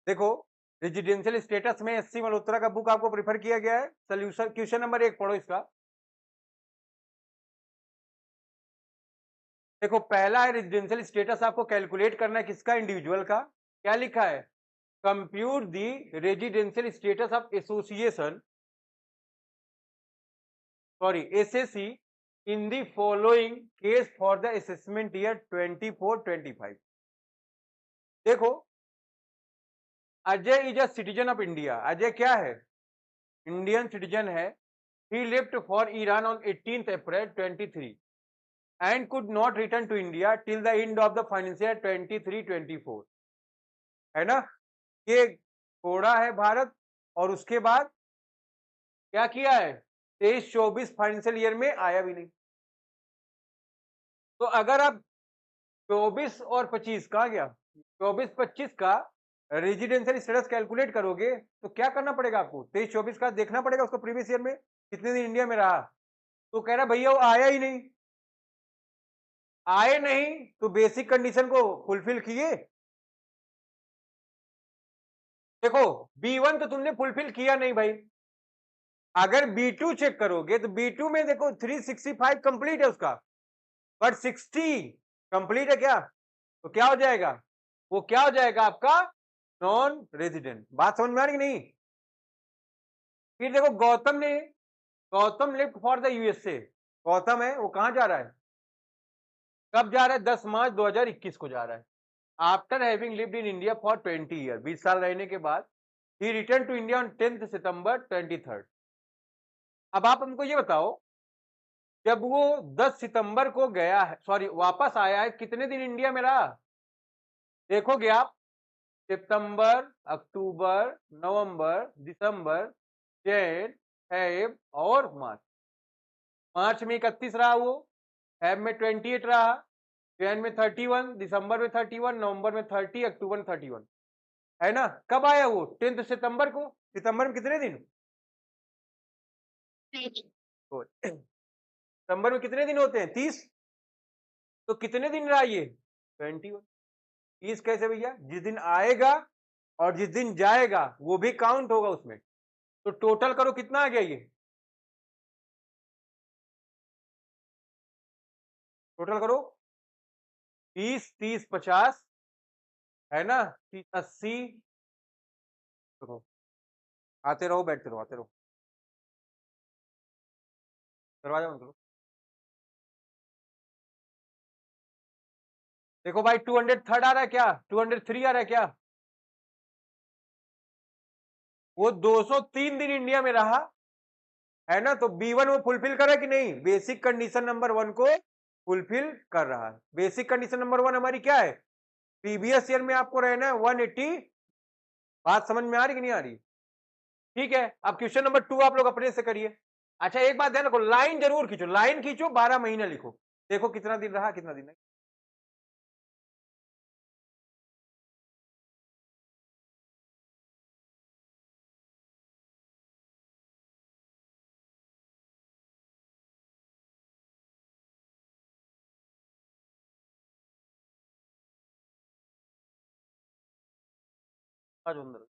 देखो, residential status में SC Malhotra का बुक आपको प्रेफर किया गया है। सोल्यूशन क्वेश्चन नंबर 1 पढ़ो इसका। देखो, पहला है रेजिडेंशियल स्टेटस आपको कैलकुलेट करना है किसका, इंडिविजुअल का। क्या लिखा है, compute the residential status of association, sorry SSC, in the following case for the assessment year 24-25। देखो, Ajay is a citizen of India. Ajay क्या है, इंडियन सिटीजन है। He left for Iran on 18 April 23 and could not return to India till the end of the financial year 23-24, है ना। ये छोड़ा है भारत और उसके बाद क्या किया है, 23-24 फाइनेंशियल ईयर में आया भी नहीं। तो अगर आप 24 और 25 कहा गया, 24-25 का रेजिडेंशियल स्टेटस कैलकुलेट करोगे तो क्या करना पड़ेगा आपको, 23-24 का देखना पड़ेगा उसको प्रीवियस ईयर में कितने दिन इंडिया में रहा। तो कह रहा भैया वो आया ही नहीं, आए नहीं तो बेसिक कंडीशन को फुलफिल किए। देखो, B1 तो तुमने फुलफिल किया नहीं भाई। अगर B2 चेक करोगे तो B2 में देखो 365 कंप्लीट है उसका, बट 60 कंप्लीट है क्या, तो क्या हो जाएगा, वो क्या हो जाएगा आपका नॉन रेजिडेंट। बात समझ में आ रही नहीं। फिर देखो Gautam lift for the USA. Gautam है वो कहां जा रहा है, कब जा रहा है, 10 मार्च 2021 को जा रहा है। After having lived in India for 20 year, 20 साल रहने के बाद ही रिटर्न टू इंडिया ऑन 10 सितंबर 23। अब आप हमको ये बताओ, जब वो 10 सितंबर को गया है, सॉरी वापस आया है, कितने दिन इंडिया में रहा, देखोगे आप, सितंबर, अक्टूबर, नवंबर, दिसंबर, जैन, फेब और मार्च। मार्च में 31 रहा वो, फेब में 28 रहा, जैन में 31, दिसंबर में 31, नवंबर में 30, अक्टूबर में 31, है ना। कब आया वो, 10 सितंबर को। सितंबर में कितने दिन, तो सितंबर में कितने दिन होते हैं, 30। तो कितने दिन रहा ये, 21। 30 कैसे भैया, जिस दिन आएगा और जिस दिन जाएगा वो भी काउंट होगा उसमें। तो टोटल करो कितना आ गया ये, टोटल करो, 30 30 50, है ना, 30 80। देखो, आते रहो बैठते रहो, आते रहो, दरवाजा बंद करो। देखो भाई, 203 आ रहा है क्या, 203 आ रहा है क्या, वो 203 दिन इंडिया में रहा, है ना। तो B1 वो फुलफिल कर रहा है कि नहीं, बेसिक कंडीशन नंबर 1 को फुलफिल कर रहा है। बेसिक कंडीशन नंबर 1 हमारी क्या है, प्रीवियस ईयर में आपको रहना है 180। बात समझ में आ रही कि नहीं आ रही, ठीक है। अब क्वेश्चन नंबर 2 आप लोग अपने से करिए। अच्छा एक बात ध्यान रखो, लाइन जरूर खींचो, लाइन खींचो, 12 महीना लिखो, देखो कितना दिन रहा कितना दिन नहीं। आ जाओ अंदर।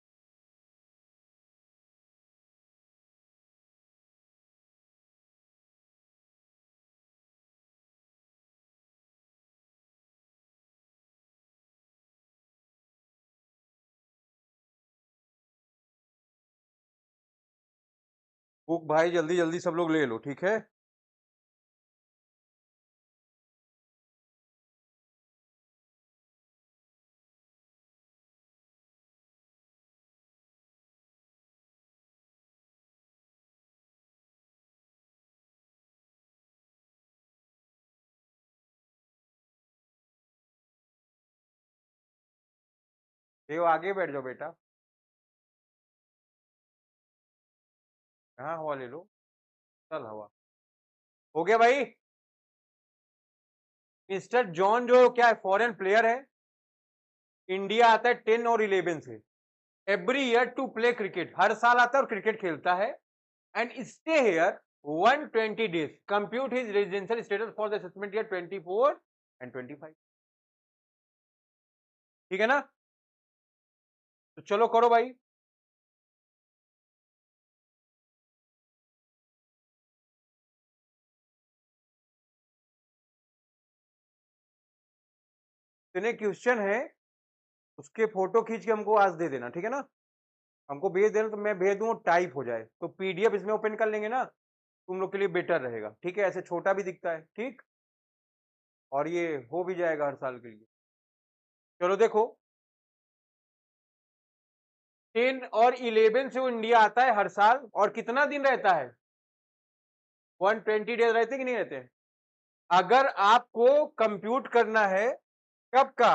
बुक भाई जल्दी जल्दी सब लोग ले लो, ठीक है। ये आगे बैठ जाओ बेटा, हाँ हवा ले लो, चल हवा। हो गया भाई। मिस्टर जॉन जो क्या है, फॉरेन प्लेयर है, इंडिया आता है 10 और 11 से, every year to play cricket, हर साल आता है और क्रिकेट खेलता है, and stay here 120 days, compute his residential status for the assessment year 24 and 25। ठीक है ना। तो तो चलो करो भाई। इतने क्वेश्चन है, उसके फोटो खींच के हमको आज दे देना, ठीक है ना। हमको भेज देना तो मैं भेज दूँ, टाइप हो जाए तो पीडीएफ इसमें ओपन कर लेंगे ना, तुम लोग के लिए बेटर रहेगा, ठीक है। ऐसे छोटा भी दिखता है, ठीक, और ये हो भी जाएगा हर साल के लिए। चलो देखो, 10 और 11 से वो इंडिया आता है हर साल, और कितना दिन रहता है? 120 डेज रहते कि नहीं रहते? अगर आपको कंप्यूट करना है कब का,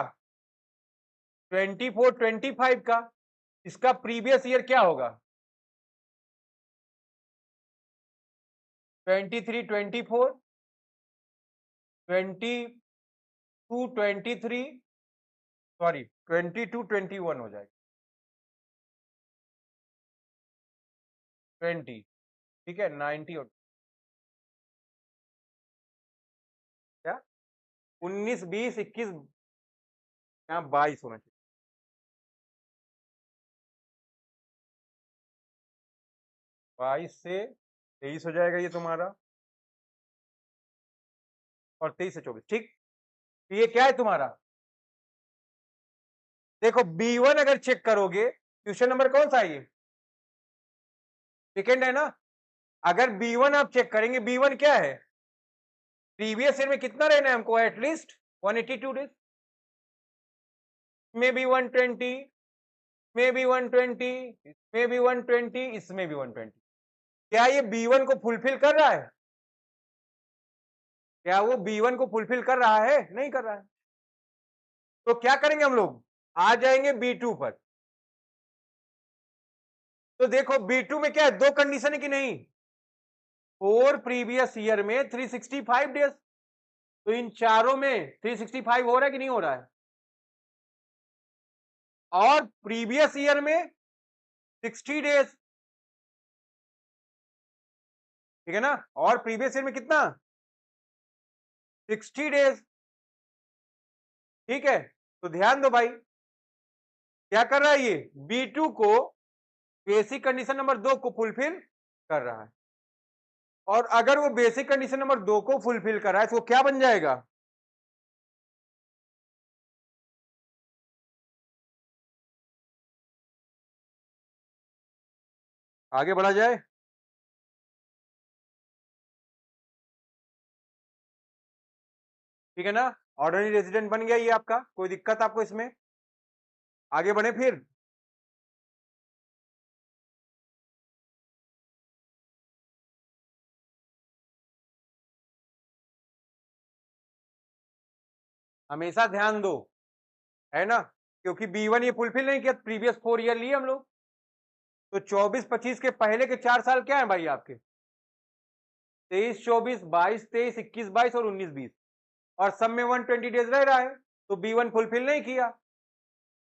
24 25 का, इसका प्रीवियस ईयर क्या होगा? 23 24, 22 23, सॉरी 22 21 हो जाएगा, 20, ठीक है, 90 और क्या, 19 20 21, यहाँ 22 होना चाहिए। 22 से 23 हो जाएगा ये तुम्हारा, और 23 से 24, ठीक। तो ये क्या है तुम्हारा? देखो B1 अगर चेक करोगे, क्वेश्चन नंबर कौन सा है ये? सेकेंड है ना। अगर B1 आप चेक करेंगे, B1 क्या है? प्रीवियस ईयर में कितना रहना है हमको? एटलीस्ट 182 डेज, में भी 120, में भी 120, में भी 120, इसमें भी 120। क्या ये B1 को फुलफिल कर रहा है? क्या वो B1 को फुलफिल कर रहा है? नहीं कर रहा है। तो क्या करेंगे हम लोग? आ जाएंगे B2 पर। तो देखो B2 में क्या है, दो कंडीशन है कि नहीं? 4 प्रीवियस ईयर में 365 डेज, तो इन चारों में 365 हो रहा है कि नहीं हो रहा है? और प्रीवियस ईयर में 60 डेज, ठीक है ना। और प्रीवियस ईयर में कितना? 60 डेज, ठीक है। तो ध्यान दो भाई, क्या कर रहा है ये? B2 को बेसिक कंडीशन नंबर 2 को फुलफिल कर रहा है, और अगर वो बेसिक कंडीशन नंबर 2 को फुलफिल कर रहा है तो क्या बन जाएगा? आगे बढ़ा जाए। ठीक है ना, ऑर्डिनरी रेजिडेंट बन गया ये आपका, कोई दिक्कत आपको इसमें? आगे बढ़े फिर। हमेशा ध्यान दो, है ना, क्योंकि B1 ये फुलफिल नहीं किया, प्रीवियस 4 ईयर लिए हम लोग, तो 24 25 के पहले के 4 साल क्या है भाई आपके? 23 24 22 23 21 22 और 19 20, और सब में 120 डेज रह रहा है, तो B1 फुलफिल नहीं किया।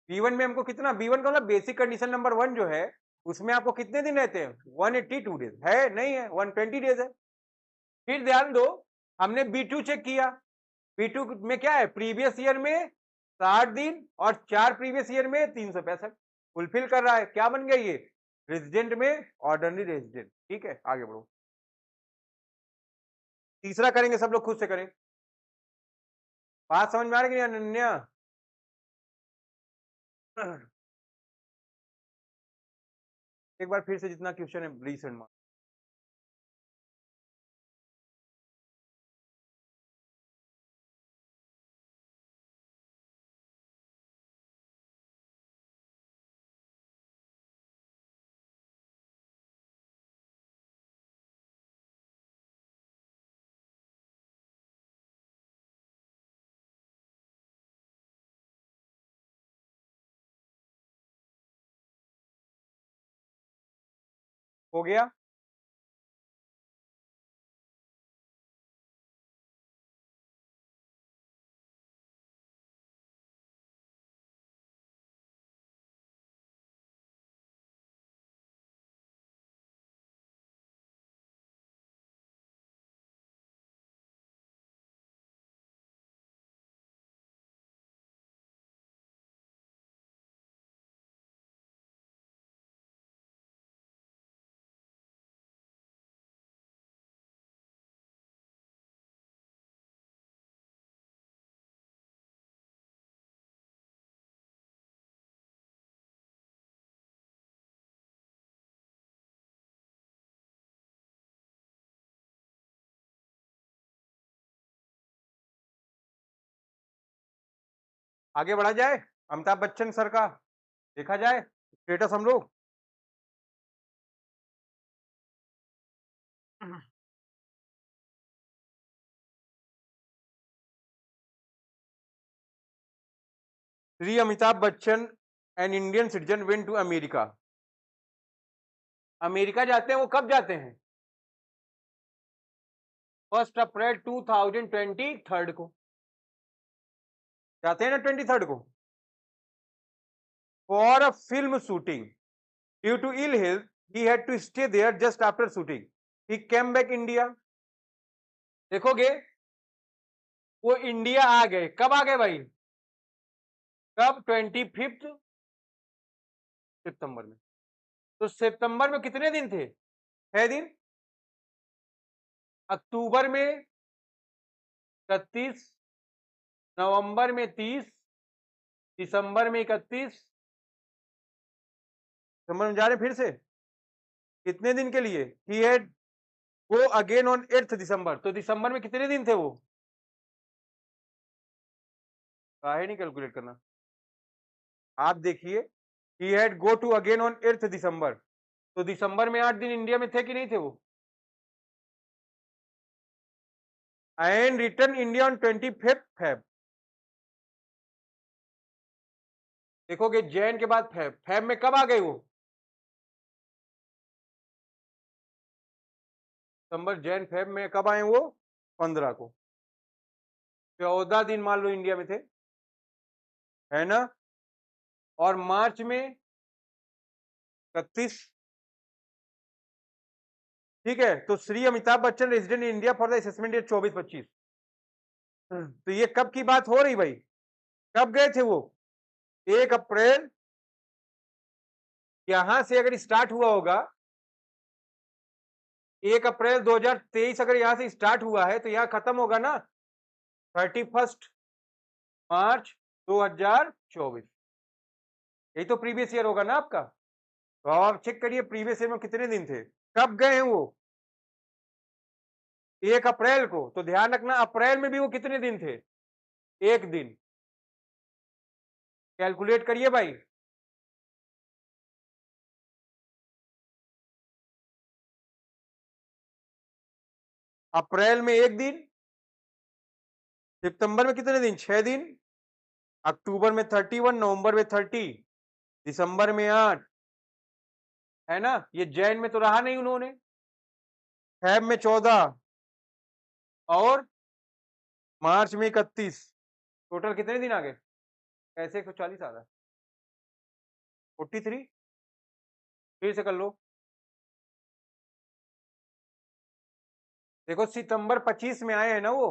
B1 में हमको कितना, B1 का मतलब बेसिक कंडीशन नंबर 1 जो है, उसमें आपको कितने दिन रहते हैं? 182 डेज है, नहीं है, 120 डेज है। फिर ध्यान दो, हमने B2 चेक किया, B2 में क्या है? प्रीवियस ईयर में 60 दिन, और 4 प्रीवियस ईयर में 365, फुलफिल कर रहा है। क्या बन गया ये? रेजिडेंट में ऑर्डिनरी रेजिडेंट, ठीक है। आगे बढ़ो, तीसरा करेंगे, सब लोग खुद से करें। बात समझ में आ रही है कि नहीं अनन्या? एक बार फिर से जितना क्वेश्चन है रिसेंट में। हो गया। आगे बढ़ा जाए, अमिताभ बच्चन सर का देखा जाए स्टेटस हम लोग। Shri Amitabh Bachchan an Indian citizen went to America. America जाते हैं वो कब जाते हैं? 1 अप्रैल 2023 को जाते हैं ना, 23 को, for a film shooting. Due to ill health he had to stay there just after shooting, he came back India. देखोगे वो इंडिया आ गए, कब आ गए भाई? कब? 25 सितंबर में। तो सितंबर में कितने दिन थे? 6 दिन। अक्टूबर में 31, नवंबर में 30, दिसंबर में 31। समझ में जा रहे फिर से? कितने दिन के लिए? ही had go again on 8 December. तो दिसंबर में कितने दिन थे वो? काहे नहीं कैलकुलेट करना, आप देखिए, he had go to again on 8 December. तो दिसंबर में 8 दिन इंडिया में थे कि नहीं थे वो? And return India on 25 Feb. देखोगे जैन के बाद फेब, फेब में कब आ गए वो? दिसंबर जैन फेब में कब आए वो? 15 को। 14 दिन मान लो इंडिया में थे, है ना? और मार्च में 31। ठीक है, तो Shri Amitabh Bachchan resident in India for the assessment year 24-25। तो ये कब की बात हो रही भाई? कब गए थे वो? 1 अप्रैल। यहां से अगर स्टार्ट हुआ होगा 1 अप्रैल 2023, अगर यहां से स्टार्ट हुआ है तो यहां खत्म होगा ना 31 मार्च 2024। यही तो प्रीवियस ईयर होगा ना आपका। तो आप चेक करिए प्रीवियस ईयर में कितने दिन थे, कब गए हैं वो? 1 अप्रैल को। तो ध्यान रखना अप्रैल में भी वो कितने दिन थे? 1 दिन। कैलकुलेट करिए भाई। अप्रैल में 1 दिन, सितंबर में कितने दिन? 6 दिन, अक्टूबर में 31, नवंबर में 30, दिसंबर में 8, है ना? ये जैन में तो रहा नहीं उन्होंने, फेब में 14 और मार्च में 31। टोटल कितने दिन आ गए? कैसे 140 आ रहा है? 43। फिर से कर लो। देखो सितंबर 25 में आए हैं ना वो,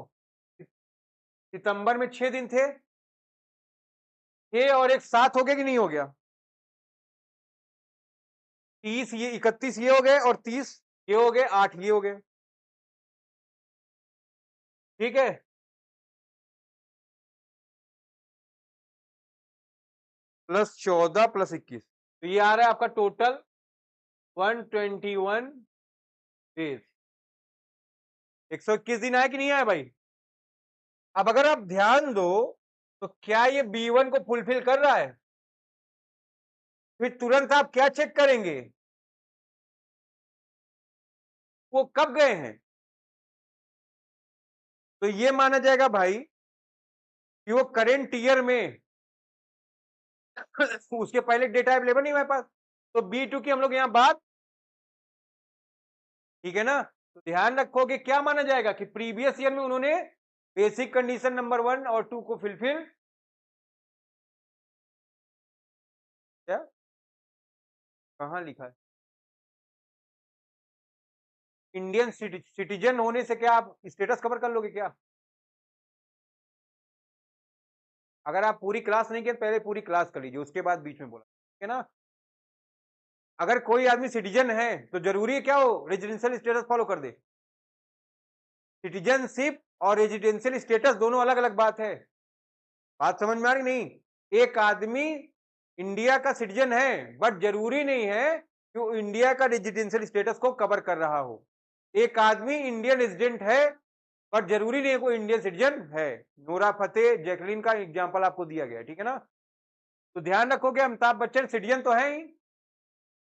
सितंबर में 6 दिन थे, 6 और 1 7 हो गया कि नहीं हो गया? 30 ये, 31 ये हो गए और 30 ये हो गए, 8 ये हो गए। ठीक है, प्लस 14 प्लस 21, तो ये आ रहा है आपका टोटल 121 डेज। 121 दिन आया कि नहीं आया भाई? अब अगर आप ध्यान दो तो क्या ये B1 को फुलफिल कर रहा है? फिर तुरंत आप क्या चेक करेंगे? वो कब गए हैं? तो ये माना जाएगा भाई कि वो करेंट ईयर में उसके पहले डेटा अवेलेबल नहीं हमारे पास, तो B2 की हम लोग यहां बात, ठीक है ना? तो ध्यान रखो कि क्या माना जाएगा कि प्रीवियस ईयर में उन्होंने बेसिक कंडीशन नंबर 1 और 2 को फुलफिल। क्या कहां लिखा है? इंडियन सिटीजन होने से क्या आप स्टेटस कवर कर लोगे क्या? अगर आप पूरी क्लास नहीं किए तो पहले पूरी क्लास कर लीजिए, उसके बाद बीच में बोला, ठीक है ना? अगर कोई आदमी सिटीजन है तो जरूरी है क्या हो रेजिडेंशियल स्टेटस फॉलो कर दे? सिटीजनशिप और रेजिडेंशियल स्टेटस दोनों अलग अलग बात है। बात समझ में आ रही नहीं? एक आदमी इंडिया का सिटीजन है बट जरूरी नहीं है कि वो इंडिया का रेजिडेंशियल स्टेटस को कवर कर रहा हो। एक आदमी इंडियन रेजिडेंट है बट जरूरी नहीं है कोई इंडियन सिटीजन है। नोरा फतेह, जैकलीन का एग्जाम्पल आपको दिया गया है, ठीक है ना। तो ध्यान रखोगे अमिताभ बच्चन सिटीजन तो है ही,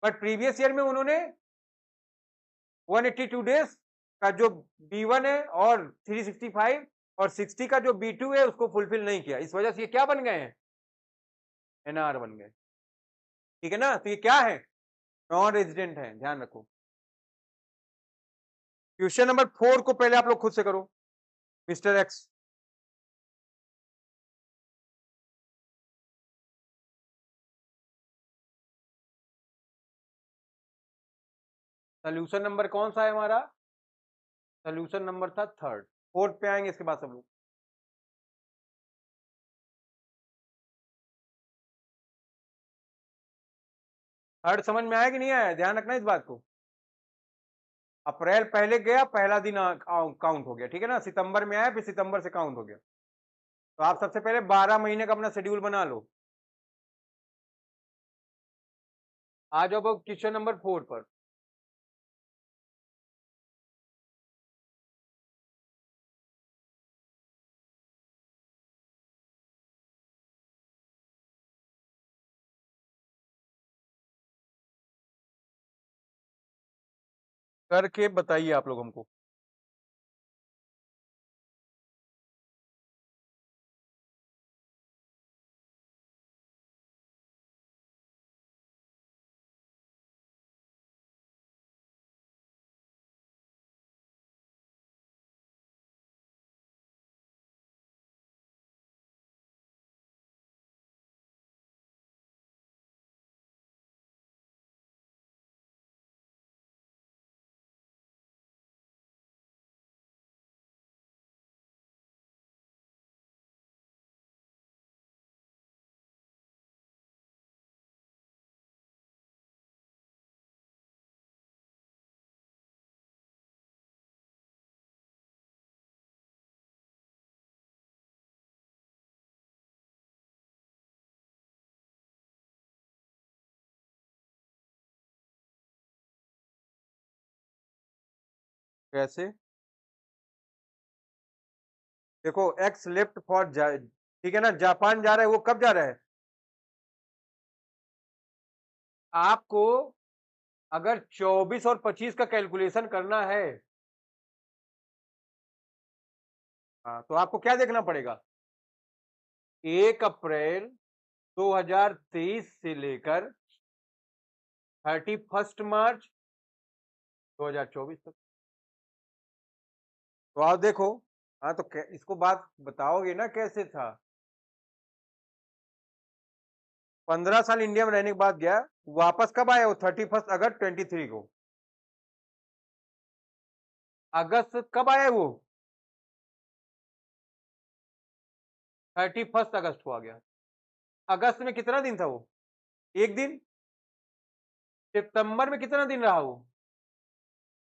बट प्रीवियस ईयर में उन्होंने 182 डेज का जो B1 है और 365 और 60 का जो B2 है उसको फुलफिल नहीं किया, इस वजह से ये क्या बन गए हैं, NR बन गए, ठीक है ना। तो ये क्या है, नॉन रेजिडेंट है, ध्यान रखो। क्वेश्चन नंबर 4 को पहले आप लोग खुद से करो, मिस्टर एक्स। सोल्यूशन नंबर कौन सा है हमारा, सोल्यूशन नंबर था 3rd। 4th पे आएंगे इसके बाद सब लोग। थर्ड समझ में आया कि नहीं आया, ध्यान रखना इस बात को। अप्रैल पहले गया, पहला दिन काउंट हो गया, ठीक है ना। सितंबर में आया, फिर सितंबर से काउंट हो गया। तो आप सबसे पहले 12 महीने का अपना शेड्यूल बना लो। आ जाओ क्वेश्चन नंबर 4 पर। करके बताइए आप लोग हमको। कैसे, देखो एक्स लेफ्ट फॉर ठीक है ना, जापान जा रहा है, वो कब जा रहा है, आपको अगर 24 और 25 का कैलकुलेशन करना है, हाँ, तो आपको क्या देखना पड़ेगा, 1 अप्रैल 2023 से लेकर 31 मार्च 2024 तक। तो आप देखो, हाँ, तो इसको बात बताओगे ना कैसे था। 15 साल इंडिया में रहने के बाद गया, वापस कब आया वो, 31 अगस्त 23 को। अगस्त कब आया वो, 31 अगस्त को आ गया। अगस्त में कितना दिन था वो, एक दिन। सितंबर में कितना दिन रहा वो,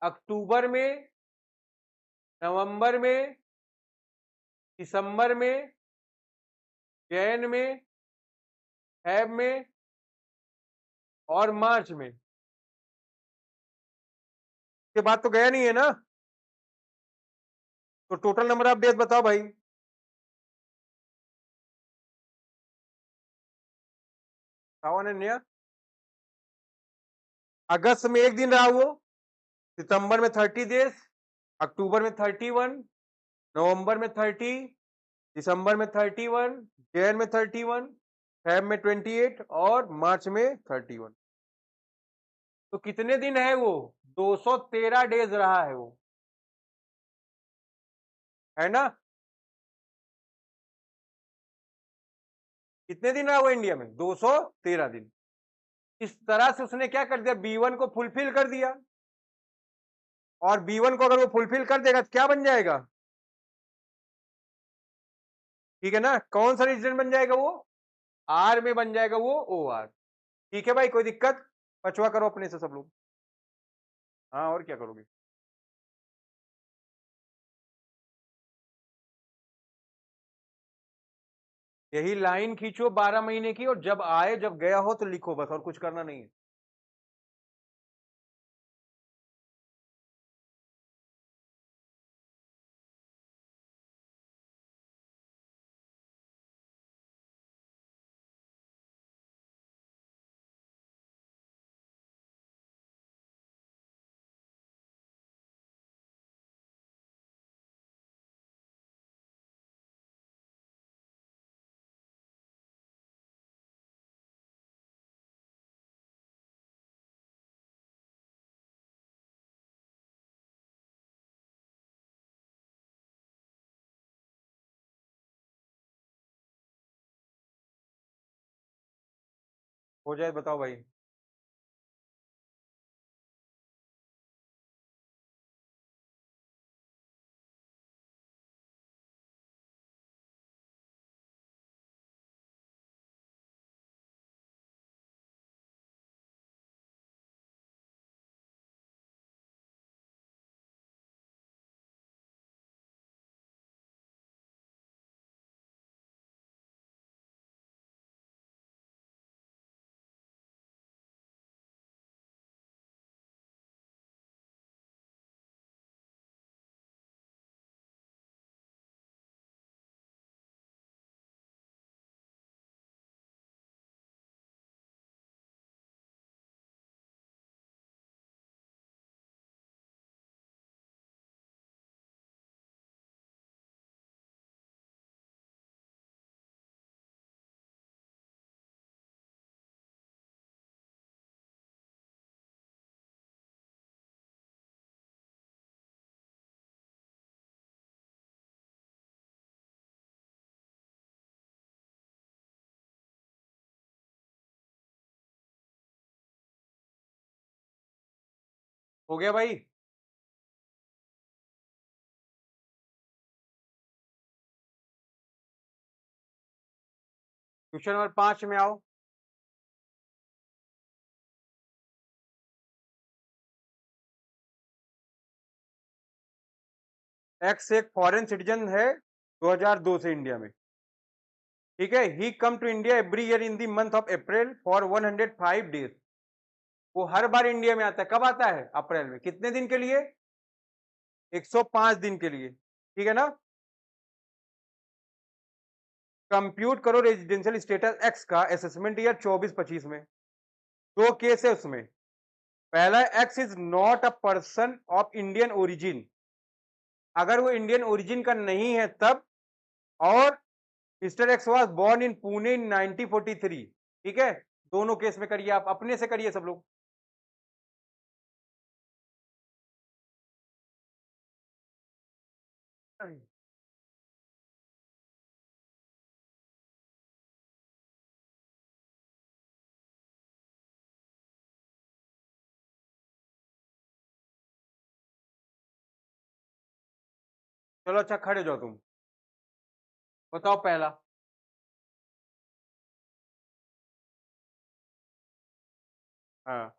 अक्टूबर में, नवंबर में, दिसंबर में, जैन में, फेब में और मार्च में, के बाद तो गया नहीं है ना। तो टोटल नंबर ऑफ डेज बताओ भाई। अगस्त में एक दिन रहा वो, सितंबर में 30 डेज, अक्टूबर में 31, नवंबर में 30, दिसंबर में 31, जैन में 31, फेब में 28 और मार्च में 31। तो कितने दिन है वो, 213 डेज रहा है वो, है ना। कितने दिन रहा वो इंडिया में, 213 दिन। इस तरह से उसने क्या कर दिया, B1 को फुलफिल कर दिया। और B1 को अगर वो फुलफिल कर देगा तो क्या बन जाएगा, ठीक है ना, कौन सा रेजिडेंट बन जाएगा वो, R में बन जाएगा वो OR। ठीक है भाई, कोई दिक्कत, पचवा करो अपने से सब लोग। हाँ, और क्या करोगे। यही लाइन खींचो 12 महीने की, और जब आए जब गया हो तो लिखो बस, और कुछ करना नहीं है। हो जाए बताओ भाई। हो गया भाई। क्वेश्चन नंबर 5 में आओ। एक्स एक फॉरेन सिटीजन है 2002 से इंडिया में, ठीक है। He come to India every year in the month of April for 105 days. वो हर बार इंडिया में आता है, कब आता है? अप्रैल में। कितने दिन के लिए? 105 दिन के लिए, ठीक है ना। कंप्यूट करो रेजिडेंशियल स्टेटस एक्स का असेसमेंट ईयर 24-25 में। दो केस है उसमें। पहला, X is not a person of Indian origin, अगर वो इंडियन ओरिजिन का नहीं है तब। और mister X was born in Pune in 1943, ठीक है। दोनों केस में करिए, आप अपने से करिए सब लोग। चलो अच्छा, खड़े जाओ तुम, बताओ पहला। हाँ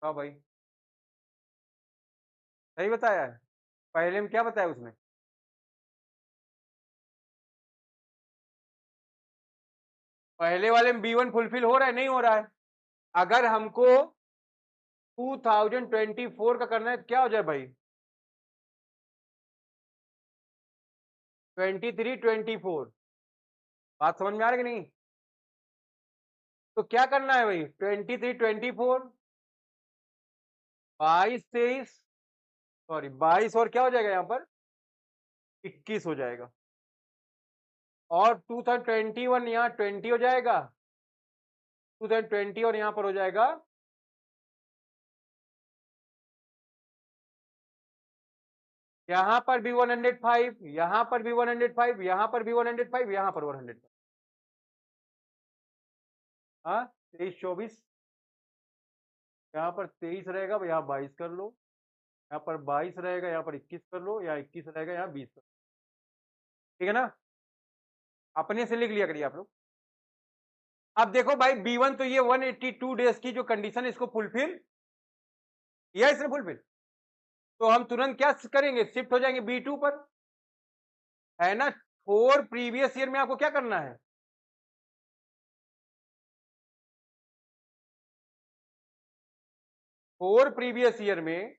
हाँ भाई, सही बताया है। पहले में क्या बताया उसने? पहले वाले में B1 फुलफिल हो रहा है, नहीं हो रहा है? अगर हमको 2024 का करना है तो क्या हो जाए भाई? 23 24। बात समझ में आ रही कि नहीं? तो क्या करना है भाई? 23 24, 22 23, सॉरी 22, और क्या हो जाएगा यहाँ पर? 21 हो जाएगा। और 2021 यहाँ 20 हो जाएगा। 2020 और यहाँ पर हो जाएगा। यहाँ पर भी 105, यहाँ पर भी 105, यहाँ पर भी 105, यहाँ पर 105। हाँ, 23 24, यहाँ पर 23 रहेगा, यहाँ 22 कर लो। यहाँ पर 22 रहेगा, यहाँ पर 21 कर लो, यहाँ 21 रहेगा, यहाँ 20 कर लो। ठीक है ना। अपने से लिख लिया करिए आप लोग। अब देखो भाई, B1 तो ये 182 डेज की जो कंडीशन है इसको फुलफिल किया इसने, फुलफिल। तो हम तुरंत क्या करेंगे? शिफ्ट हो जाएंगे B2 पर, है ना। 4 प्रीवियस ईयर में आपको क्या करना है? 4 प्रीवियस ईयर में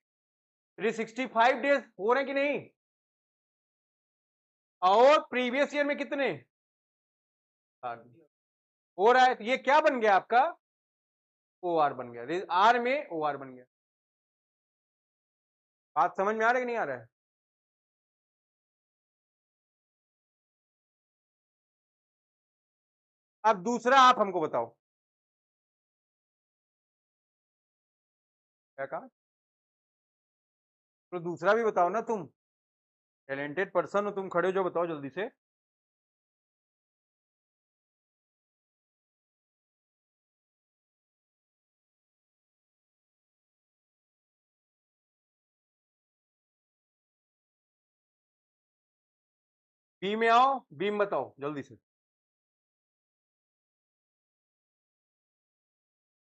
365 डेज हो रहे हैं कि नहीं? और प्रीवियस ईयर में कितने? हो रहा है, तो ये क्या बन गया आपका? OR बन गया। आर में OR बन गया। बात समझ में आ रहा है कि नहीं आ रहा है? अब दूसरा आप हमको बताओ क्या कहा, तो दूसरा भी बताओ ना, तुम टैलेंटेड पर्सन हो, तुम खड़े हो जो, बताओ जल्दी से। बी में आओ, बी में बताओ जल्दी से।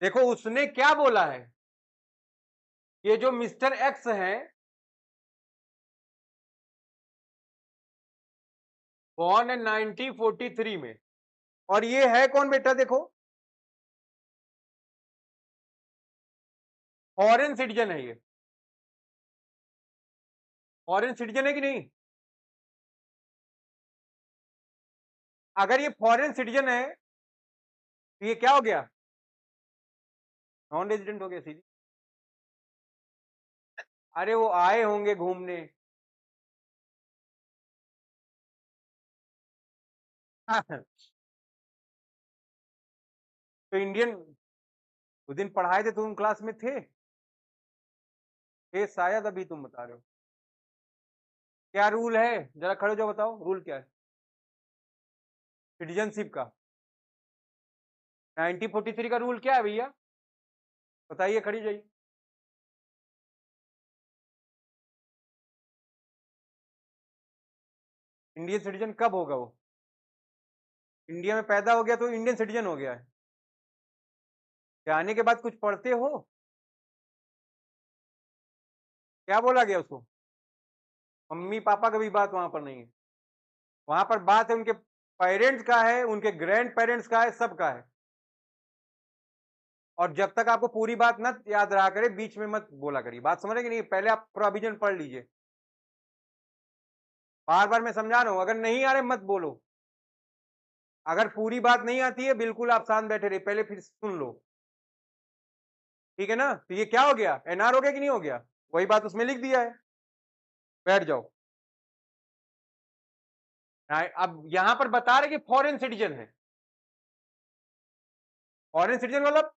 देखो उसने क्या बोला है, ये जो मिस्टर एक्स है बॉर्न है 1943 में, और ये है कौन बेटा, देखो फॉरेन सिटीजन है, ये फॉरेन सिटीजन है कि नहीं? अगर ये फॉरेन सिटीजन है तो ये क्या हो गया, नॉन रेजिडेंट हो गया सीधी। अरे वो आए होंगे घूमने। तो इंडियन, उस दिन पढ़ाए थे, तुम क्लास में थे शायद, अभी तुम बता रहे हो। क्या रूल है, जरा खड़े हो जाओ, बताओ रूल क्या है सिटीजनशिप का। 1943 का रूल क्या है भैया, बताइए, खड़ी जाइए। इंडियन सिटीजन कब होगा वो, इंडिया में पैदा हो गया तो इंडियन सिटीजन हो गया है, आने के बाद कुछ पढ़ते हो, क्या बोला गया उसको? मम्मी पापा का भी बात वहां पर नहीं है, वहां पर बात है उनके पेरेंट्स का है, उनके ग्रैंड पेरेंट्स का है, सबका है। और जब तक आपको पूरी बात न याद रहा करे, बीच में मत बोला करिए, बात समझ रहे कि नहीं, पहले आप प्रोविजन पढ़ लीजिए। बार बार मैं समझा रहा हूं, अगर नहीं आ रहे मत बोलो, अगर पूरी बात नहीं आती है बिल्कुल आप शांत बैठे रहिए, पहले फिर सुन लो, ठीक है ना? तो ये क्या हो गया, एनआर हो गया कि नहीं हो गया, वही बात उसमें लिख दिया है। बैठ जाओ। अब यहां पर बता रहे कि फॉरेन सिटीजन है, फॉरेन सिटीजन मतलब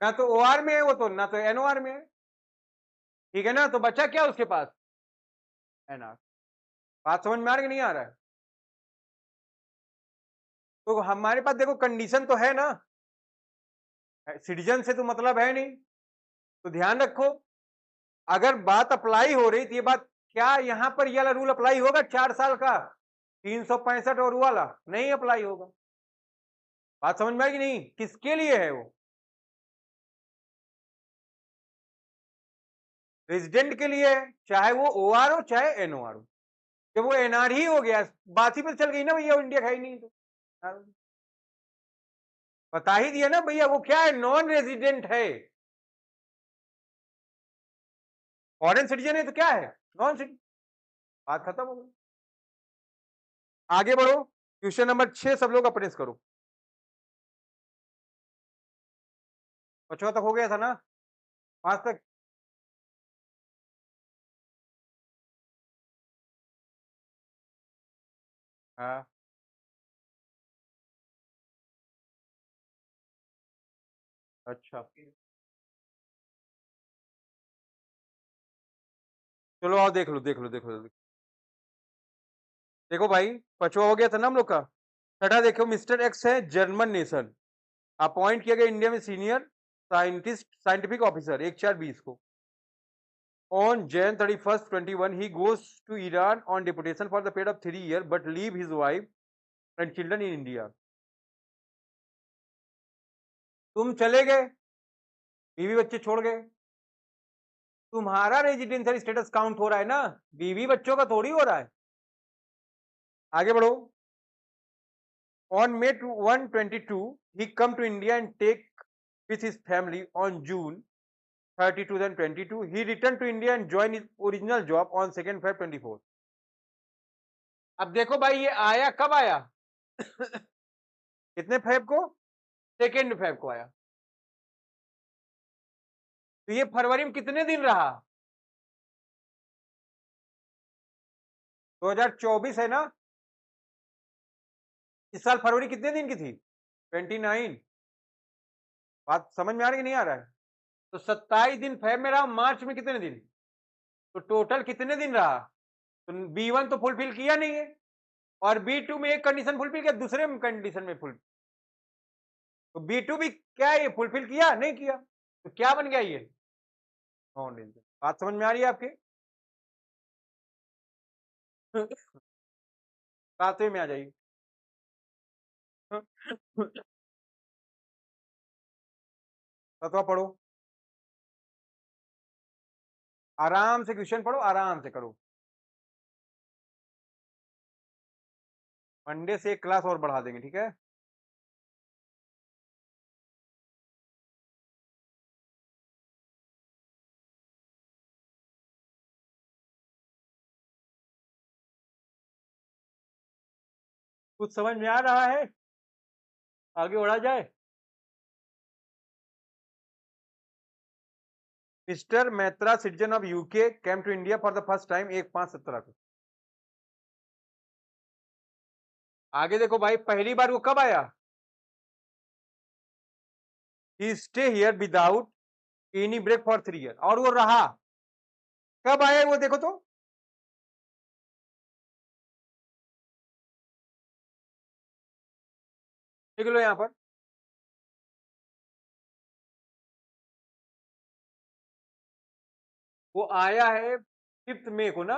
ना तो ओआर में है वो, तो ना तो एनओआर में है, ठीक है ना? तो बच्चा क्या उसके पास, एनआर। बात समझ में आ रहा है कि नहीं आ रहा है? तो हमारे पास देखो कंडीशन तो है ना, सिटीजन से तो मतलब है नहीं, तो ध्यान रखो, अगर बात अप्लाई हो रही तो ये बात, क्या यहां पर ये वाला रूल अप्लाई होगा 4 साल का 365 और वाला नहीं अप्लाई होगा। बात समझ में आई कि नहीं, किसके लिए है वो, रेजिडेंट के लिए है, चाहे वो ओआर हो चाहे एनओआर हो। जब वो एनआर ही हो गया, बात ही पर चल गई ना भैया, इंडिया का ही नहीं तो बता ही दिया ना भैया, वो क्या है, नॉन रेजिडेंट है, फॉरेन सिटीजन है तो क्या है, नॉन सिटीजन, बात खत्म हो गई। आगे बढ़ो, क्वेश्चन नंबर 6 सब लोग अपने करो। 5 तक हो गया था ना, 5 तक। हाँ अच्छा, चलो आओ देख लो देख लो देख लो, देखो भाई, 5वां हो गया था ना हम लोग का। छठा देखो, मिस्टर एक्स है जर्मन नेशन, अपॉइंट किया गया इंडिया में सीनियर साइंटिस्ट साइंटिफिक ऑफिसर 1/4/20 को। On Jan 31st, 21, he goes to Iran on deputation for the period of 3 years, but leave his wife and children in India. तुम चले गए, बीवी बच्चे छोड़ गए, तुम्हारा रेजिडेंशियल स्टेटस काउंट हो रहा है ना, बीवी बच्चों का थोड़ी हो रहा है। आगे बढ़ो। On May 1, 22, he come to India and take with his family on June 30, 2022. He returned to India and joined his original job on 2nd Feb 24. अब देखो भाई, ये आया कब आया? कितने फेब को? 2 फेब को आया। तो ये फरवरी में कितने दिन रहा? 2024 है ना, इस साल फरवरी कितने दिन की थी? 29। बात समझ में आ रही है कि नहीं आ रहा है? तो 27 दिन फेब में रहा, मार्च में कितने दिन? तो टोटल कितने दिन रहा? तो B1 तो फुलफिल किया नहीं है, और B2 में एक कंडीशन फुलफिल किया, दूसरे में कंडीशन में फुल, तो B2 भी क्या है, ये फुलफिल किया नहीं किया, तो क्या बन गया ये? Non resident. बात समझ में आ रही है आपके? सातवें में आ जाइए। सतवा पढ़ो, आराम से क्वेश्चन पढ़ो, आराम से करो। मंडे से एक क्लास और बढ़ा देंगे, ठीक है? कुछ समझ में आ रहा है? आगे बढ़ा जाए। Mister Maitra, citizen of UK, came to India for the first time 1/5/17 को। आगे देखो भाई, पहली बार वो कब आया? He stay here without any break for 3 year, और वो रहा कब आया वो देखो तो। देख लो यहां पर, वो आया है 5 मई को ना,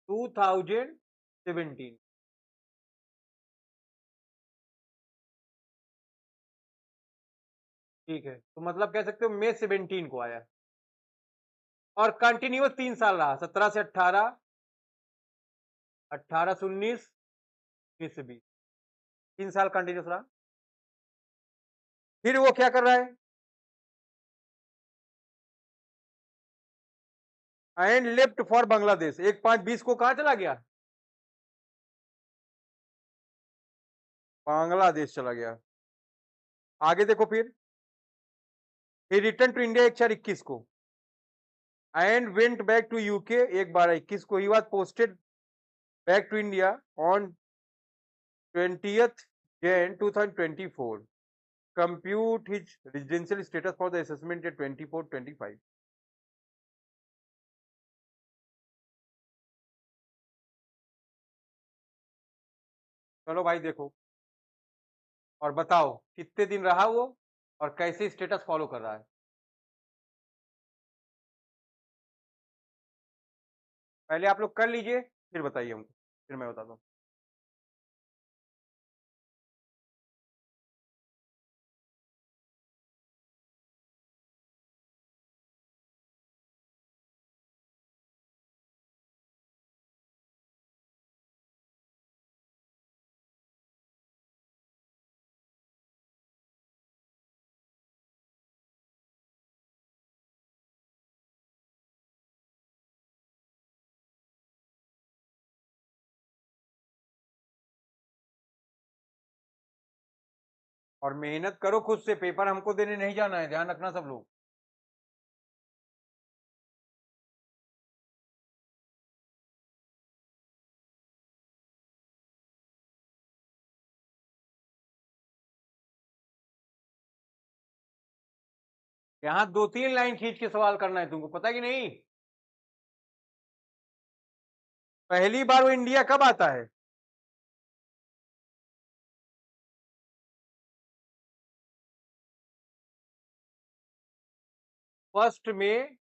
2017। ठीक है, तो मतलब कह सकते हो मई 17 को आया, और कंटिन्यूअस 3 साल रहा, 17 से 18, 18 से 19, 19 से 20, 3 साल कंटिन्यूअस रहा। फिर वो क्या कर रहा है? एंड लेफ्ट फॉर बांग्लादेश, 1/5/20 को कहा चला गया? बांग्लादेश चला गया। आगे देखो फिर, ही रिटर्न टू इंडिया 1/4/21 को, and went back to UK 1/12/21 को। He was posted back to India on 20th Jan 2024. Compute his residential status for the assessment at 24-25. चलो भाई देखो, और बताओ कितने दिन रहा वो, और कैसे स्टेटस फॉलो कर रहा है। पहले आप लोग कर लीजिए, फिर बताइए हमको, फिर मैं बताता हूँ। और मेहनत करो खुद से, पेपर हमको देने नहीं जाना है, ध्यान रखना सब लोग। यहाँ 2-3 लाइन खींच के सवाल करना है तुमको, पता कि नहीं? पहली बार वो इंडिया कब आता है? फर्स्ट में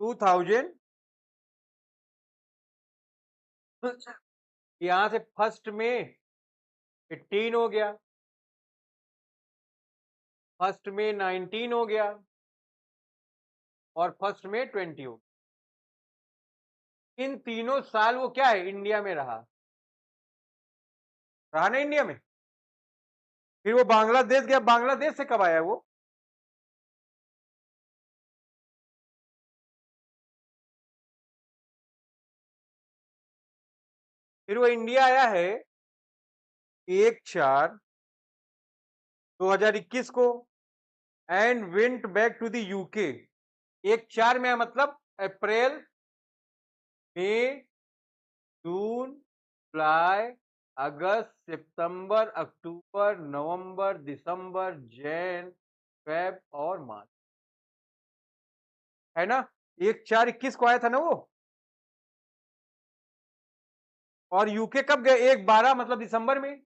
2000, यहां से फर्स्ट में 18 हो गया, फर्स्ट में 19 हो गया, और फर्स्ट में 20 हो गया। इन तीनों साल वो क्या है, इंडिया में रहा, रहा ना इंडिया में। फिर वो बांग्लादेश गया, बांग्लादेश से कब आया वो? फिर वो इंडिया आया है 1/4/2021 को, and went back to the UK. 1/4 में मतलब अप्रैल, मई, जून, जुलाई, अगस्त, सितंबर, अक्टूबर, नवंबर, दिसंबर, जैन, फेब और मार्च, है ना? 1/4/21 को आया था ना वो। और यूके कब गए? 1/12 मतलब दिसंबर में।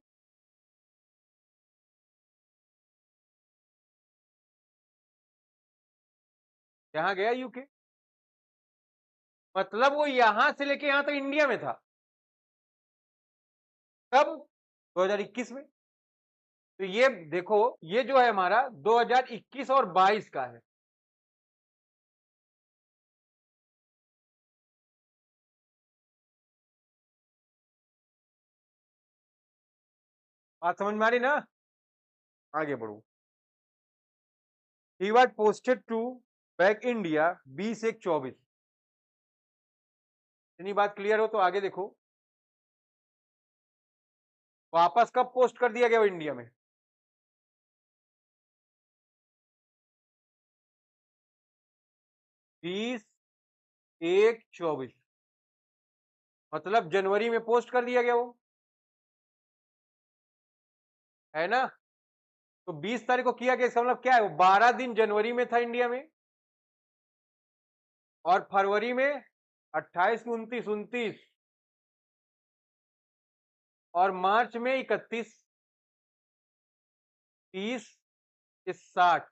यहां गया यूके, मतलब वो यहां से लेके यहां तक इंडिया में था। कब? 2021 में। तो ये देखो, ये जो है हमारा 2021 और 22 का है। बात समझ में आ रही ना? आगे बढ़ो। He was posted to back India 20/1/24। इतनी बात क्लियर हो तो आगे देखो, वापस कब पोस्ट कर दिया गया वो इंडिया में? 20/1/24, मतलब जनवरी में पोस्ट कर दिया गया वो, है ना? तो 20 तारीख को किया गया, इसका मतलब क्या है? वो 12 दिन जनवरी में था इंडिया में, और फरवरी में 28, 29, और मार्च में 31, 30, ये 60,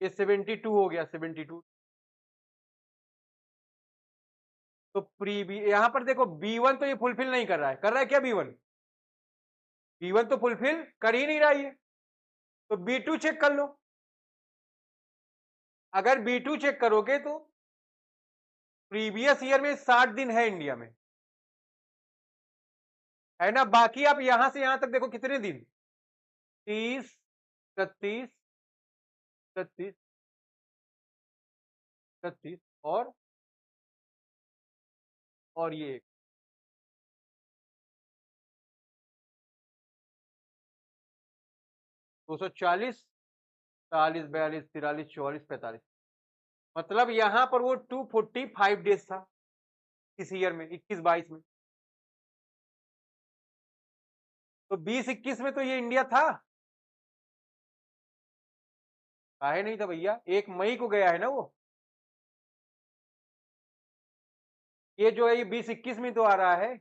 ये 72 हो गया, 72। तो प्री बी यहां पर देखो, B1 तो ये फुलफिल नहीं कर रहा है। कर रहा है क्या B1? B1 तो फुलफिल कर ही नहीं रहा है। तो B2 चेक कर लो। अगर B2 चेक करोगे तो प्रीवियस ईयर में 60 दिन है इंडिया में, है ना? बाकी आप यहां से यहां तक देखो कितने दिन, 30, 31, 33, 33, और ये 240, 40, 42, 43, 44, 45, मतलब यहां पर वो 245 डेज था इस ईयर में, 21-22 में। तो 20-21 में तो ये इंडिया था। काहे नहीं था भैया? 1 मई को गया है ना वो। ये जो है ये 20-21 में तो आ रहा है।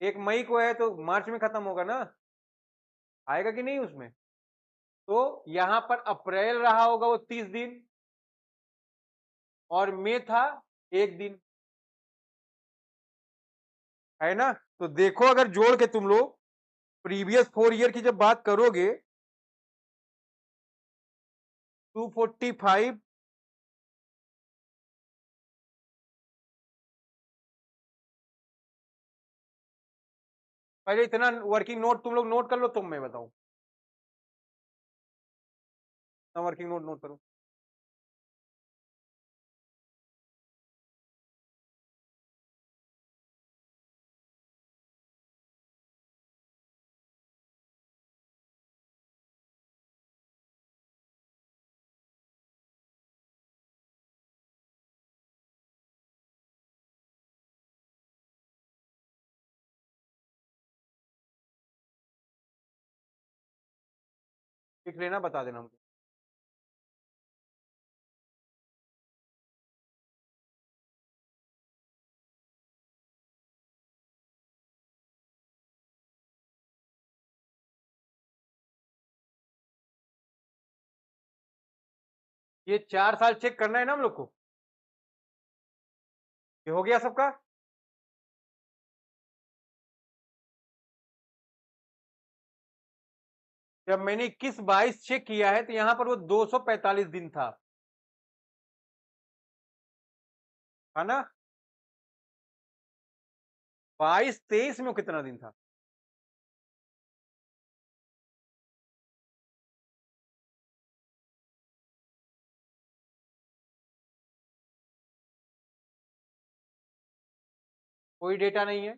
1 मई को है तो मार्च में खत्म होगा ना, आएगा कि नहीं उसमें? तो यहां पर अप्रैल रहा होगा वो 30 दिन, और मई था 1 दिन, है ना? तो देखो, अगर जोड़ के तुम लोग प्रीवियस 4 ईयर की जब बात करोगे, 245, पहले इतना वर्किंग नोट तुम लोग नोट कर लो, तुम मैं बताऊं। वर्किंग नोट नोट करो। लिख लेना, बता देना हमको। ये 4 साल चेक करना है ना हम लोग को। ये हो गया सबका। जब मैंने 21-22 चेक किया है तो यहां पर वो 245 दिन था, है ना? 22-23 में वो कितना दिन था? कोई डेटा नहीं है।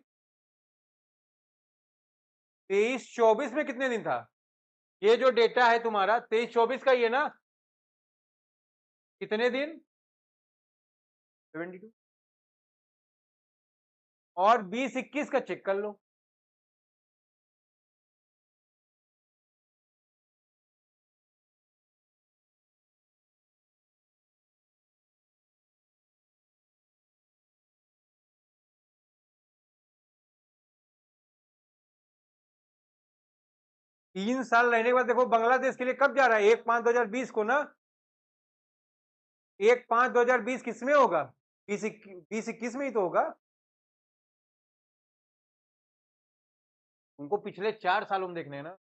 23-24 में कितने दिन था? ये जो डेटा है तुम्हारा 23-24 का ही है ना? कितने दिन? 72। और 20-21 का चेक कर लो। 3 साल रहने के बाद देखो बांग्लादेश के लिए कब जा रहा है, 1/5/2020 को ना। 1/5/2020 किसमें होगा, 20-21 में ही तो होगा। उनको पिछले 4 सालों में देखने हैं ना।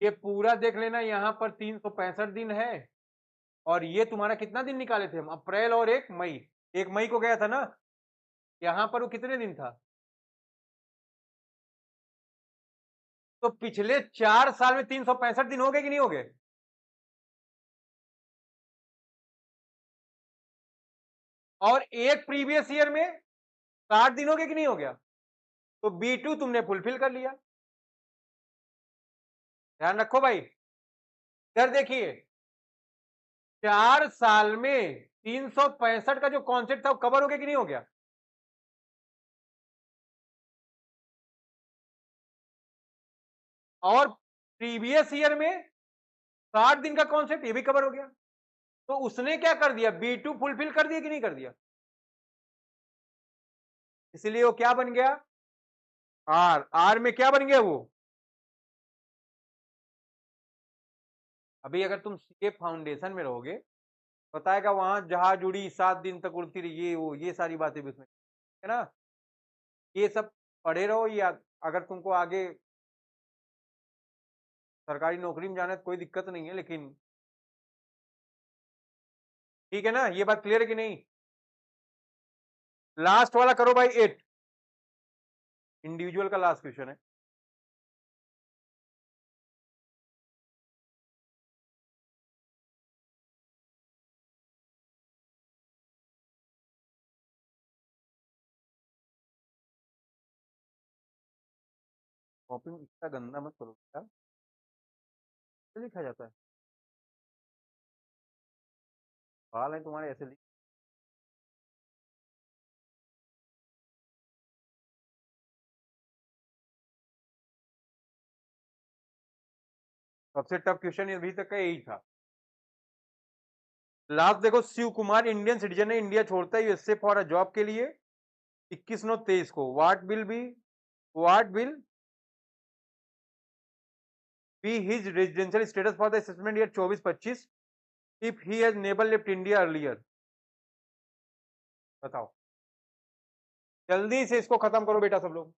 ये पूरा देख लेना, यहाँ पर 365 दिन है। और ये तुम्हारा कितना दिन निकाले थे हम, अप्रैल और 1 मई। 1 मई को गया था ना। यहाँ पर वो कितने दिन था। तो पिछले 4 साल में 365 दिन हो गए कि नहीं हो गए। और एक प्रीवियस ईयर में 60 दिन हो गए कि नहीं हो गया। तो B2 तुमने फुलफिल कर लिया। ध्यान रखो भाई। इधर देखिए, 4 साल में 365 का जो कॉन्सेप्ट था वो कवर हो गया कि नहीं हो गया। और प्रीवियस ईयर में 60 दिन का कॉन्सेप्ट ये भी कवर हो गया। तो उसने क्या कर दिया, B2 फुलफिल कर दिया कि नहीं कर दिया। इसलिए वो क्या बन गया, आर में क्या बन गया वो। अभी अगर तुम सीए फाउंडेशन में रहोगे, बताएगा वहां जहाज उड़ी 7 दिन तक उड़ती रही, ये वो ये सारी बातें भी उसमें है ना। ये सब पढ़े रहो, या अगर तुमको आगे सरकारी नौकरी में जाना है तो कोई दिक्कत नहीं है, लेकिन ठीक है ना, ये बात क्लियर है कि नहीं। लास्ट वाला करो भाई, 8 इंडिविजुअल का लास्ट क्वेश्चन है। कॉपी में इतना गंदा मत करो क्या लिखा जाता है। सवाल है तुम्हारे ऐसे लिख। सबसे टफ क्वेश्चन अभी तक का यही था। लास्ट देखो, शिव कुमार इंडियन सिटीजन है, इंडिया छोड़ता है यूएसए फॉर अ जॉब के लिए 21/9/23 को। What will be his residential status for the assessment year 24-25 if he has never left India earlier. बताओ, जल्दी से इसको खत्म करो बेटा सब लोग।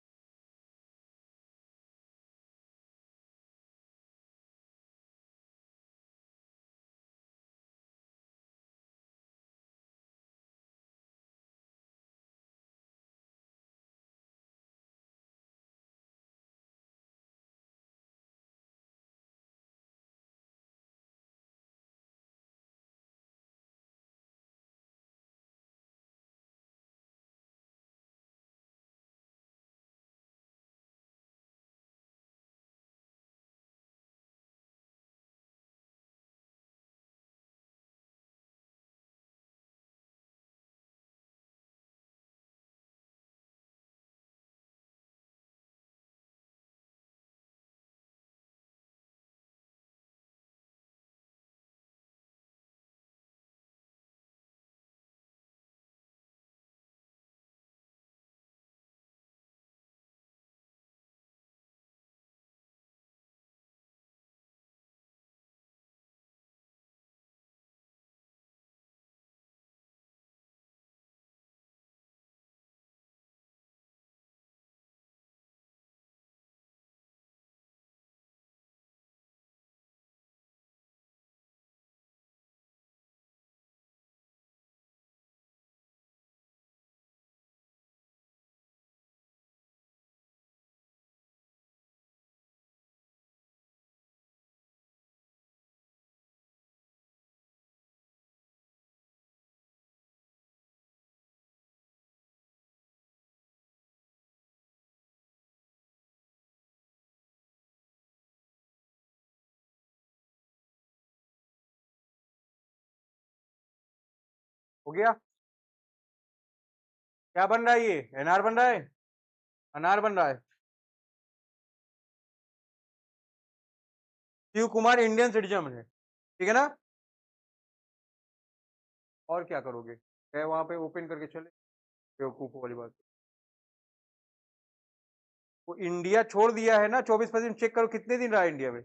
हो गया। क्या बन रहा है? ये एनआर बन रहा है, अनार बन रहा है। शिव कुमार इंडियन सिटीजन है, ठीक है ना। और क्या करोगे, है वहां पे ओपन करके चले, बेवकूफों वाली बात। वो इंडिया छोड़ दिया है ना, 24% चेक करो कितने दिन रहा है इंडिया में,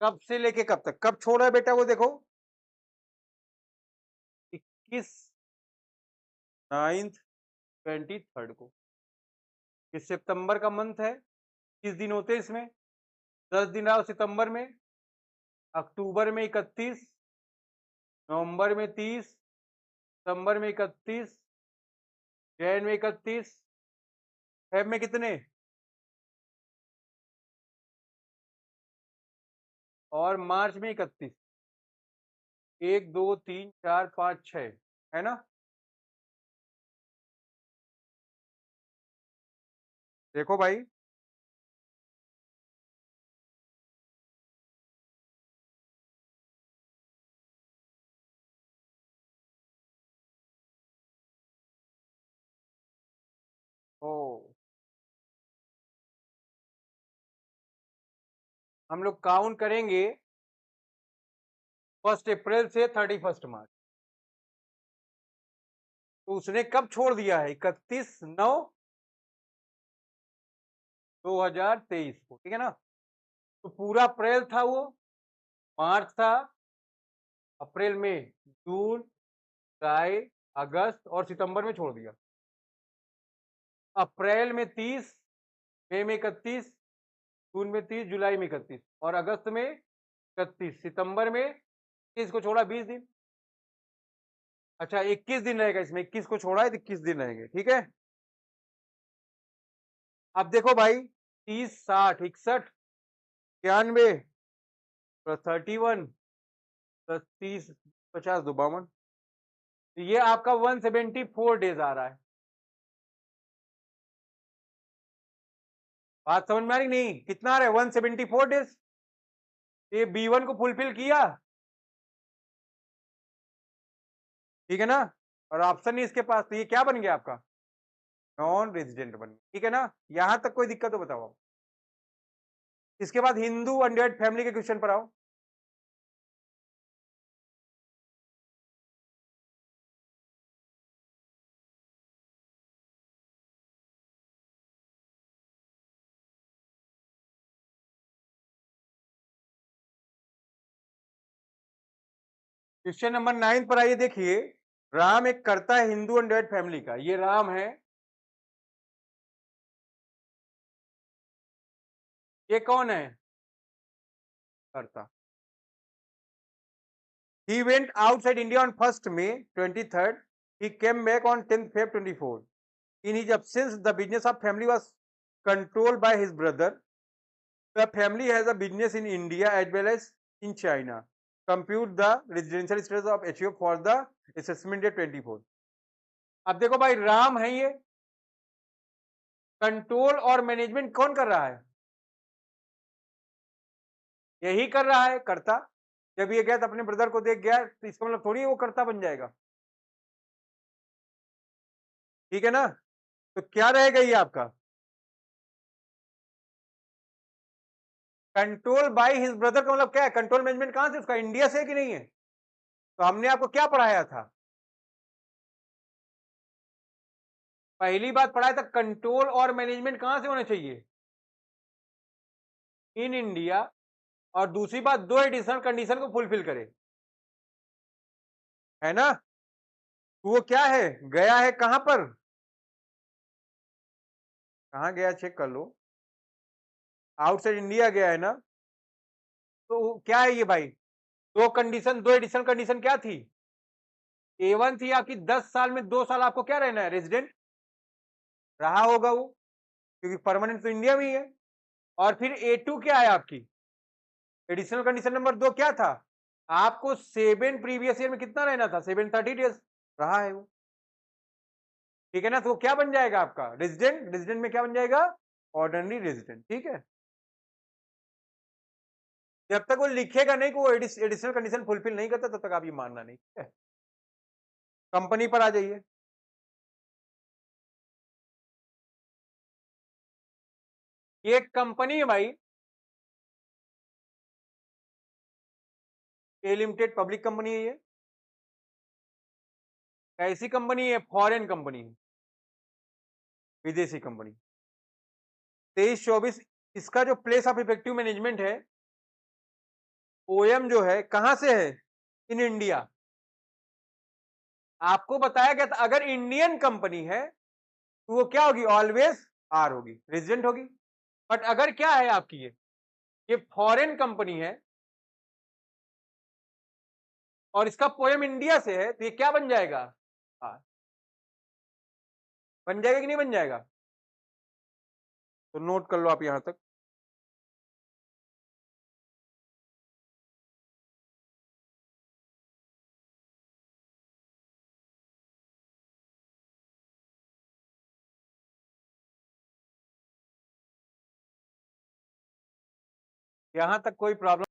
कब से लेके कब तक, कब छोड़ा है बेटा वो देखो, 21/9/23 को। ये सितंबर का मंथ है, किस दिन होते हैं इसमें, 10 दिन रहा सितंबर में, अक्टूबर में 31, नवंबर में 30, दिसंबर में 31, जैन में 31, फेब में कितने, और मार्च में 31। 1 2 3 4 5 6, है ना। देखो भाई, ओ हम लोग काउंट करेंगे 1 अप्रैल से 31 मार्च। तो उसने कब छोड़ दिया है, 31/9/2023 को, ठीक है ना। तो पूरा अप्रैल था वो, मार्च था, अप्रैल में जून, जुलाई, अगस्त और सितंबर में छोड़ दिया। अप्रैल में 30, मई में 31, जून में 30, जुलाई में 31 और अगस्त में 31, सितंबर में 21 को छोड़ा, 20 दिन। अच्छा 21 दिन रहेगा इसमें, 21 को छोड़ा है तो 21 दिन रहेंगे, ठीक है। अब देखो भाई, 30 60 61 91 प्लस 31 प्लस 30 50 52, तो ये आपका 174 डेज आ रहा है। बात समझ में आ रही नहीं, कितना आ रहा है, 174 डेज। ये B1 को फुलफिल किया, ठीक है ना। और ऑप्शन नहीं इसके पास, तो ये क्या बन गया आपका, नॉन रेजिडेंट बन गया, ठीक है ना। यहां तक कोई दिक्कत हो बताओ आप। इसके बाद हिंदू अनडेड फैमिली के क्वेश्चन पर आओ। क्वेश्चन नंबर 9 पर आइए, देखिए। राम एक कर्ता है हिंदू अनडेड फैमिली का, ये राम है, ये कौन है, कर्ता। He went outside India on 1st May 23rd. He came back on 10th Feb 24. In his absence, the business of family was controlled by his brother. The family has a business in India as well as in China. Compute the residential status of HO for the assessment day 24. अब देखो भाई, राम है ये, control और management कौन कर रहा है, यही कर रहा है कर्ता। जब ये गया तो अपने ब्रदर को देख गया, तो इसका मतलब थोड़ी वो कर्ता बन जाएगा, ठीक है ना। तो क्या रहेगा ये आपका, कंट्रोल बाय हिज ब्रदर का मतलब क्या है, कंट्रोल मैनेजमेंट कहां से, उसका इंडिया से कि नहीं है। तो हमने आपको क्या पढ़ाया था, पहली बात पढ़ाया था, कंट्रोल और मैनेजमेंट कहां से होना चाहिए, इन इंडिया। और दूसरी बात, दो एडिशनल कंडीशन को फुलफिल करे, है ना। तो वो क्या है, गया है कहां पर, कहां गया चेक कर लो, आउटसाइड इंडिया गया है ना। तो क्या है ये भाई, दो कंडीशन, दो एडिशनल कंडीशन क्या थी, A1 थी आपकी 10 साल में 2 साल आपको क्या रहना है, रेजिडेंट रहा होगा वो, क्योंकि परमानेंट तो इंडिया में ही है। और फिर A2 क्या है आपकी, एडिशनल कंडीशन नंबर 2 क्या था, आपको 7 प्रीवियस ईयर में कितना रहना था, 730 डेज रहा है वो, ठीक है ना। तो वो क्या बन जाएगा आपका, रेजिडेंट, रेजिडेंट में क्या बन जाएगा, ऑर्डिनरी रेजिडेंट, ठीक है। जब तक वो लिखेगा नहीं कि वो एडिशनल कंडीशन फुलफिल नहीं करता तब तक आप ये मानना नहीं, ठीक है। कंपनी पर आ जाइए। ये एक कंपनी है भाई, ए लिमिटेड पब्लिक कंपनी है। ये ऐसी कंपनी है, फॉरेन कंपनी है, विदेशी कंपनी। 23-24 इसका जो प्लेस ऑफ इफेक्टिव मैनेजमेंट है, ओएम जो है कहां से है, इन इंडिया। आपको बताया गया था अगर इंडियन कंपनी है तो वो क्या होगी, ऑलवेज आर होगी, रेजिडेंट होगी। बट अगर क्या है आपकी ये फॉरेन कंपनी है और इसका पोएम इंडिया से है तो ये क्या बन जाएगा, आर। बन जाएगा कि नहीं बन जाएगा, तो नोट कर लो आप यहां तक। यहां तक कोई प्रॉब्लम